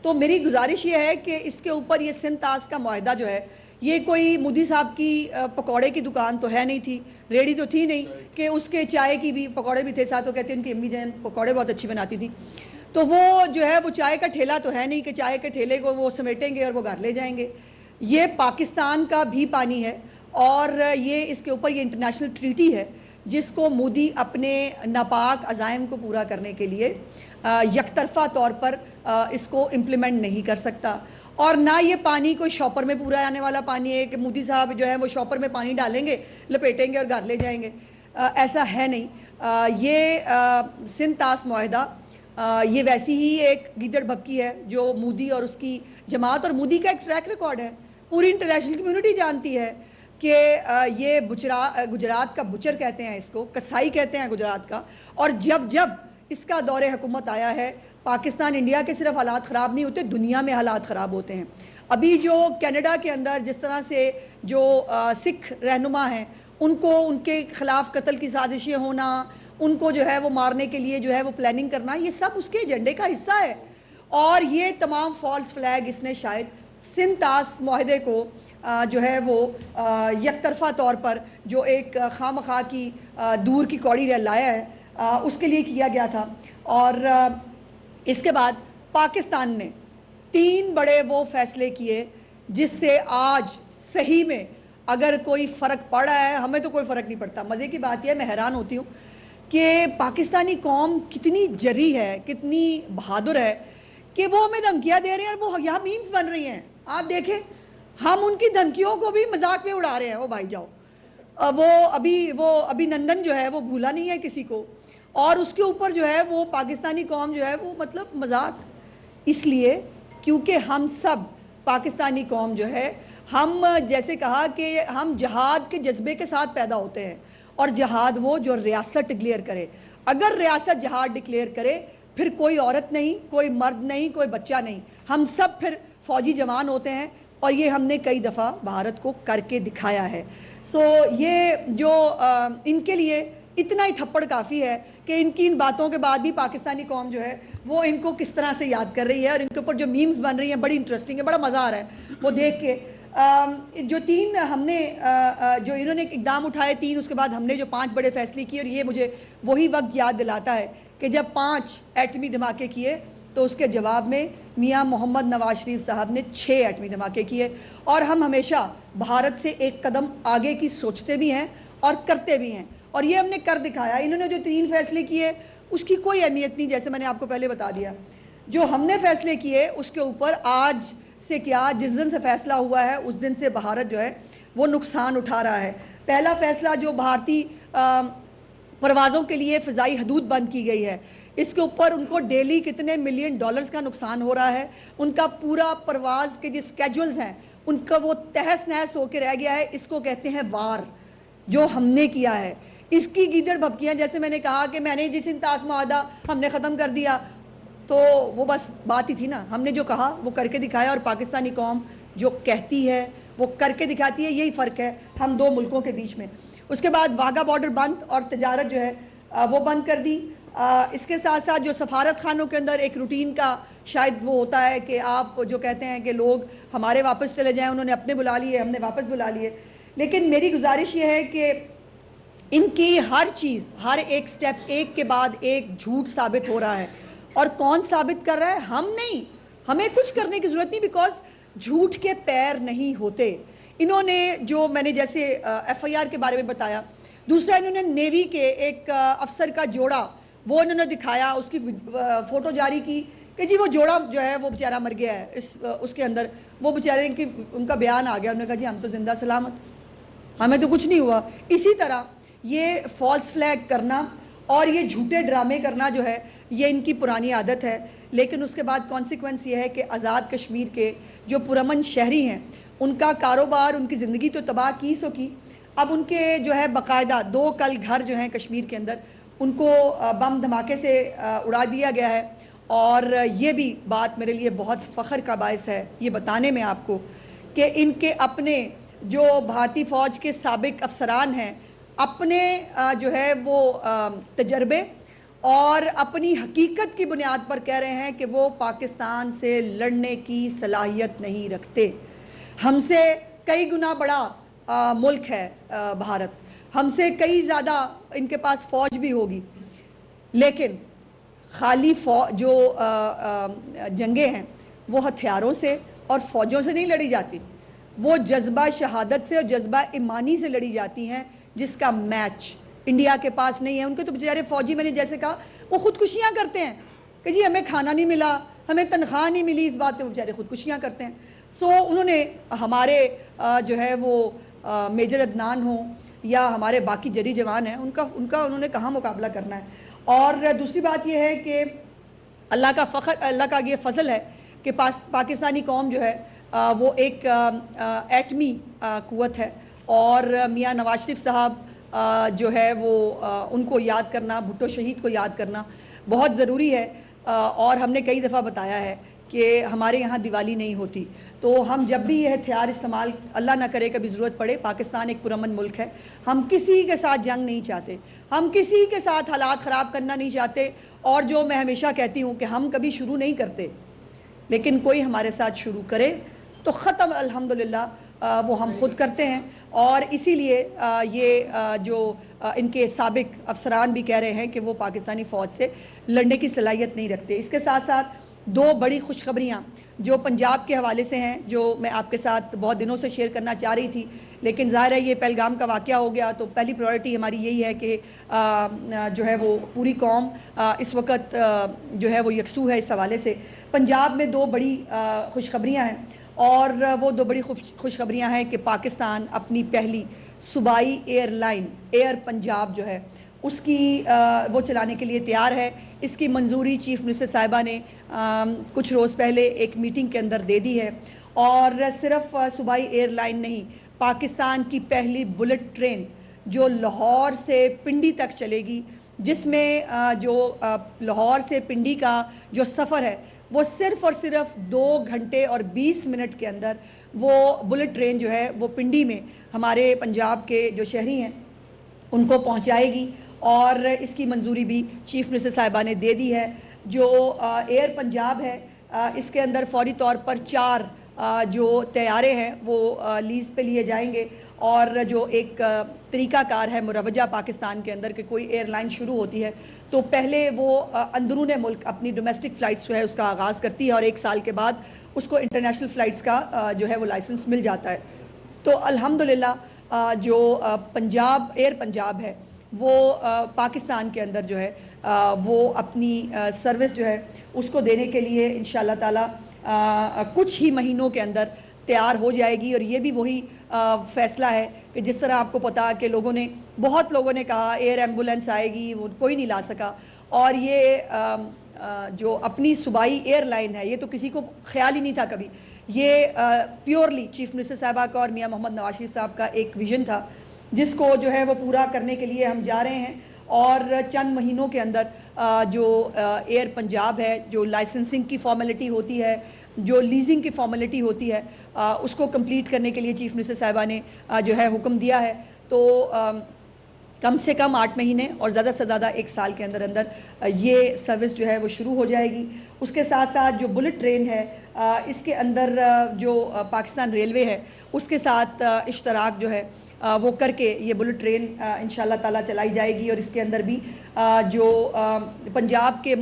تو میری گزارش یہ ہے کہ اس کے اوپر یہ سندھ طاس کا معاہدہ جو ہے، یہ کوئی مودی صاحب کی پکوڑے کی دکان تو ہے نہیں تھی، ریڈی تو تھی نہیں کہ اس کے چائے کی بھی پکوڑے بھی تھے ساتھ، وہ کہتے ہیں ان کی امی جان پکوڑے بہت اچھی بناتی تھی، تو وہ جو ہے وہ چائے کا ٹھیلا تو ہے نہیں کہ چائے کے ٹھیلے کو وہ سمیٹیں گے اور وہ گھر لے جائیں گے. یہ پاکستان کا بھی پانی ہے اور یہ اس کے اوپر یہ انٹرنیشنل ٹریٹی ہے جس کو مودی اپنے ناپاک عزائم کو پورا کرنے کے لیے یک طرفہ طور پر اس کو امپلیمنٹ نہیں کر سکتا. اور نہ یہ پانی کوئی شاپر میں پورا آنے والا پانی ہے کہ مودی صاحب جو ہے وہ شاپر میں پانی ڈالیں گے، لپیٹیں گے اور گھر لے جائیں گے. ایسا ہے نہیں. یہ سندھ طاس معاہدہ یہ ویسی ہی ایک گیدڑ بھبکی ہے جو مودی اور اس کی جماعت، اور مودی کا ایک ٹریک ریکارڈ ہے، پوری انٹرنیشنل کمیونٹی جانتی ہے کہ یہ گجرات کا بچر کہتے ہیں، اس کو کسائی کہتے ہیں گجرات کا. اور جب اس کا دور حکومت آیا ہے، پاکستان انڈیا کے صرف حالات خراب نہیں ہوتے، دنیا میں حالات خراب ہوتے ہیں. ابھی جو کینیڈا کے اندر جس طرح سے جو سکھ رہنما ہیں ان کو ان کے خلاف قتل کی سازشیں ہونا، ان کو جو ہے وہ مارنے کے لیے جو ہے وہ پلاننگ کرنا، یہ سب اس کے ایجنڈے کا حصہ ہے. اور یہ تمام فالس فلیگ اس نے شاید سندھ طاس معاہدے کو جو ہے وہ یک طرفہ طور پر جو ایک خواہ مخواہ کی دور کی کوڑی لایا ہے اس کے لیے کیا گیا تھا. اور اس کے بعد پاکستان نے 3 بڑے وہ فیصلے کیے جس سے آج صحیح میں اگر کوئی فرق پڑ رہا ہے، ہمیں تو کوئی فرق نہیں پڑتا. مزے کی بات یہ ہے، میں حیران ہوتی ہوں کہ پاکستانی قوم کتنی جری ہے، کتنی بہادر ہے کہ وہ ہمیں دھمکیاں دے رہے ہیں اور وہ یہاں میمز بن رہی ہیں. آپ دیکھیں ہم ان کی دھمکیوں کو بھی مذاق میں اڑا رہے ہیں. وہ بھائی جاؤ، وہ ابھی نندن جو ہے وہ بھولا نہیں ہے کسی کو، اور اس کے اوپر جو ہے وہ پاکستانی قوم جو ہے وہ مطلب مذاق. اس لیے کیونکہ ہم سب پاکستانی قوم جو ہے، ہم جیسے کہا کہ ہم جہاد کے جذبے کے ساتھ پیدا ہوتے ہیں، اور جہاد وہ جو ریاست ڈکلیئر کرے. اگر ریاست جہاد ڈکلیئر کرے پھر کوئی عورت نہیں، کوئی مرد نہیں، کوئی بچہ نہیں، ہم سب پھر فوجی جوان ہوتے ہیں. اور یہ ہم نے کئی دفعہ بھارت کو کر کے دکھایا ہے. سو یہ جو ان کے لیے اتنا ہی تھپڑ کافی ہے کہ ان کی ان باتوں کے بعد بھی پاکستانی قوم جو ہے وہ ان کو کس طرح سے یاد کر رہی ہے، اور ان کے اوپر جو میمز بن رہی ہیں بڑی انٹرسٹنگ ہے، بڑا مزہ آ رہا ہے وہ دیکھ کے. جو 3 ہم نے جو انہوں نے اقدام اٹھائے 3، اس کے بعد ہم نے جو 5 بڑے فیصلے کیے، اور یہ مجھے وہی وقت یاد دلاتا ہے کہ جب 5 ایٹمی دھماکے کیے تو اس کے جواب میں میاں محمد نواز شریف صاحب نے 6 ایٹمی دھماکے کیے. اور ہم ہمیشہ بھارت سے ایک قدم آگے کی سوچتے بھی ہیں اور کرتے بھی ہیں، اور یہ ہم نے کر دکھایا. انہوں نے جو 3 فیصلے کیے اس کی کوئی اہمیت نہیں، جیسے میں نے آپ کو پہلے بتا دیا. جو ہم نے فیصلے کیے اس کے اوپر آج سے کیا، جس دن سے فیصلہ ہوا ہے اس دن سے بھارت جو ہے وہ نقصان اٹھا رہا ہے. پہلا فیصلہ جو بھارتی پروازوں کے لیے فضائی حدود بند کی گئی ہے، اس کے اوپر ان کو ڈیلی کتنے ملین ڈالرز کا نقصان ہو رہا ہے. ان کا پورا پرواز کے جو سکیجولز ہیں ان کا وہ تہس نہس ہو کے رہ گیا ہے. اس کو کہتے ہیں وار، جو ہم نے کیا ہے. اس کی گیدڑ بھبکیاں، جیسے میں نے کہا کہ میں نے جس سندھ طاس معاہدہ ہم نے ختم کر دیا، تو وہ بس بات ہی تھی نا. ہم نے جو کہا وہ کر کے دکھایا، اور پاکستانی قوم جو کہتی ہے وہ کر کے دکھاتی ہے. یہی فرق ہے ہم 2 ملکوں کے بیچ میں. اس کے بعد واگا بارڈر بند اور تجارت جو ہے وہ بند کر دی. اس کے ساتھ ساتھ جو سفارت خانوں کے اندر ایک روٹین کا شاید وہ ہوتا ہے کہ آپ جو کہتے ہیں کہ لوگ ہمارے واپس چلے جائیں، انہوں نے اپنے بلا لیے، ہم نے واپس بلا لیے. لیکن میری گزارش یہ ہے کہ ان کی ہر چیز، ہر ایک سٹیپ ایک کے بعد ایک جھوٹ ثابت ہو رہا ہے. اور کون ثابت کر رہا ہے؟ ہم نہیں. ہمیں کچھ کرنے کی ضرورت نہیں، بیکاز جھوٹ کے پیر نہیں ہوتے. انہوں نے جو میں نے جیسے ایف آئی آر کے بارے میں بتایا، دوسرا انہوں نے نیوی کے ایک افسر کا جوڑا وہ انہوں نے دکھایا، اس کی فوٹو جاری کی کہ جی وہ جوڑا جو ہے وہ بیچارہ مر گیا ہے. اس کے اندر وہ بیچارے ان کا بیان آ گیا، انہوں نے کہا جی ہم تو زندہ سلامت، ہمیں تو کچھ نہیں ہوا. اسی طرح یہ فالس فلیگ کرنا اور یہ جھوٹے ڈرامے کرنا جو ہے یہ ان کی پرانی عادت ہے. لیکن اس کے بعد کانسیکوینس یہ ہے کہ آزاد کشمیر کے جو پرامن شہری ہیں ان کا کاروبار، ان کی زندگی تو تباہ کی سو کی. اب ان کے جو ہے باقاعدہ 2 کل گھر جو ہیں کشمیر کے اندر ان کو بم دھماکے سے اڑا دیا گیا ہے. اور یہ بھی بات میرے لیے بہت فخر کا باعث ہے یہ بتانے میں آپ کو کہ ان کے اپنے جو بھارتی فوج کے سابق افسران ہیں، اپنے جو ہے وہ تجربے اور اپنی حقیقت کی بنیاد پر کہہ رہے ہیں کہ وہ پاکستان سے لڑنے کی صلاحیت نہیں رکھتے۔ ہم سے کئی گنا بڑا ملک ہے بھارت، ہم سے کئی زیادہ ان کے پاس فوج بھی ہوگی، لیکن خالی جو جنگیں ہیں وہ ہتھیاروں سے اور فوجوں سے نہیں لڑی جاتی، وہ جذبہ شہادت سے اور جذبہ ایمانی سے لڑی جاتی ہیں، جس کا میچ انڈیا کے پاس نہیں ہے۔ ان کے تو بیچارے فوجی، میں نے جیسے کہا، وہ خودکشیاں کرتے ہیں کہ جی ہمیں کھانا نہیں ملا، ہمیں تنخواہ نہیں ملی، اس بات پہ وہ بیچارے خودکشیاں کرتے ہیں۔ سو انہوں نے ہمارے جو ہے وہ میجر عدنان ہوں یا ہمارے باقی جری جوان ہیں، ان کا انہوں نے کہاں مقابلہ کرنا ہے۔ اور دوسری بات یہ ہے کہ اللہ کا یہ فضل ہے کہ پاکستانی قوم جو ہے وہ ایک ایٹمی قوت ہے، اور میاں نواز شریف صاحب جو ہے وہ ان کو یاد کرنا، بھٹو شہید کو یاد کرنا بہت ضروری ہے۔ اور ہم نے کئی دفعہ بتایا ہے کہ ہمارے یہاں دیوالی نہیں ہوتی، تو ہم جب بھی یہ ہتھیار استعمال، اللہ نہ کرے کبھی ضرورت پڑے، پاکستان ایک پرامن ملک ہے، ہم کسی کے ساتھ جنگ نہیں چاہتے، ہم کسی کے ساتھ حالات خراب کرنا نہیں چاہتے، اور جو میں ہمیشہ کہتی ہوں کہ ہم کبھی شروع نہیں کرتے، لیکن کوئی ہمارے ساتھ شروع کرے تو ختم الحمدللہ وہ ہم خود کرتے ہیں۔ اور اسی لیے یہ جو ان کے سابق افسران بھی کہہ رہے ہیں کہ وہ پاکستانی فوج سے لڑنے کی صلاحیت نہیں رکھتے۔ اس کے ساتھ ساتھ دو بڑی خوشخبریاں جو پنجاب کے حوالے سے ہیں، جو میں آپ کے ساتھ بہت دنوں سے شیئر کرنا چاہ رہی تھی، لیکن ظاہر ہے یہ پہلگام کا واقعہ ہو گیا، تو پہلی پرائرٹی ہماری یہی ہے کہ جو ہے وہ پوری قوم اس وقت جو ہے وہ یکسو ہے اس حوالے سے۔ پنجاب میں دو بڑی خوشخبریاں ہیں، اور وہ دو بڑی خوشخبریاں ہیں کہ پاکستان اپنی پہلی صوبائی ایئر لائن ایئر پنجاب جو ہے اس کی وہ چلانے کے لیے تیار ہے۔ اس کی منظوری چیف منسٹر صاحبہ نے کچھ روز پہلے ایک میٹنگ کے اندر دے دی ہے، اور صرف صوبائی ایئر لائن نہیں، پاکستان کی پہلی بلٹ ٹرین جو لاہور سے پنڈی تک چلے گی، جس میں جو لاہور سے پنڈی کا جو سفر ہے وہ صرف اور صرف 2 گھنٹے اور 20 منٹ کے اندر وہ بلٹ ٹرین جو ہے وہ پنڈی میں ہمارے پنجاب کے جو شہری ہیں ان کو پہنچائے گی، اور اس کی منظوری بھی چیف منسٹر صاحبہ نے دے دی ہے۔ جو ایئر پنجاب ہے اس کے اندر فوری طور پر 4 جو طیارے ہیں وہ لیز پہ لیے جائیں گے، اور جو ایک طریقہ کار ہے مروجہ پاکستان کے اندر کہ کوئی ایئر لائن شروع ہوتی ہے تو پہلے وہ اندرون ملک اپنی ڈومیسٹک فلائٹس جو ہے اس کا آغاز کرتی ہے، اور 1 سال کے بعد اس کو انٹرنیشنل فلائٹس کا جو ہے وہ لائسنس مل جاتا ہے۔ تو الحمدللہ جو پنجاب ایئر پنجاب ہے وہ پاکستان کے اندر جو ہے وہ اپنی سروس جو ہے اس کو دینے کے لیے انشاءاللہ تعالی کچھ ہی مہینوں کے اندر تیار ہو جائے گی۔ اور یہ بھی وہی فیصلہ ہے کہ جس طرح آپ کو پتا کہ بہت لوگوں نے کہا ایئر ایمبولنس آئے گی، وہ کوئی نہیں لا سکا، اور یہ جو اپنی صوبائی ایئر لائن ہے یہ تو کسی کو خیال ہی نہیں تھا کبھی، یہ پیورلی چیف منسٹر صاحبہ کا اور میاں محمد نواز شریف صاحب کا ایک ویژن تھا، جس کو جو ہے وہ پورا کرنے کے لیے ہم جا رہے ہیں۔ اور چند مہینوں کے اندر جو ایئر پنجاب ہے، جو لائسنسنگ کی فارمیلٹی ہوتی ہے، جو لیزنگ کی فارمیلٹی ہوتی ہے، اس کو کمپلیٹ کرنے کے لیے چیف منسٹر صاحبہ نے جو ہے حکم دیا ہے۔ تو کم سے کم 8 مہینے اور زیادہ سے زیادہ 1 سال کے اندر یہ سروس جو ہے وہ شروع ہو جائے گی۔ اس کے ساتھ ساتھ جو بلٹ ٹرین ہے اس کے اندر جو پاکستان ریلوے ہے اس کے ساتھ اشتراک جو ہے وہ کر کے یہ بلٹ ٹرین انشاءاللہ تعالی چلائی جائے گی، اور اس کے اندر بھی جو پنجاب کے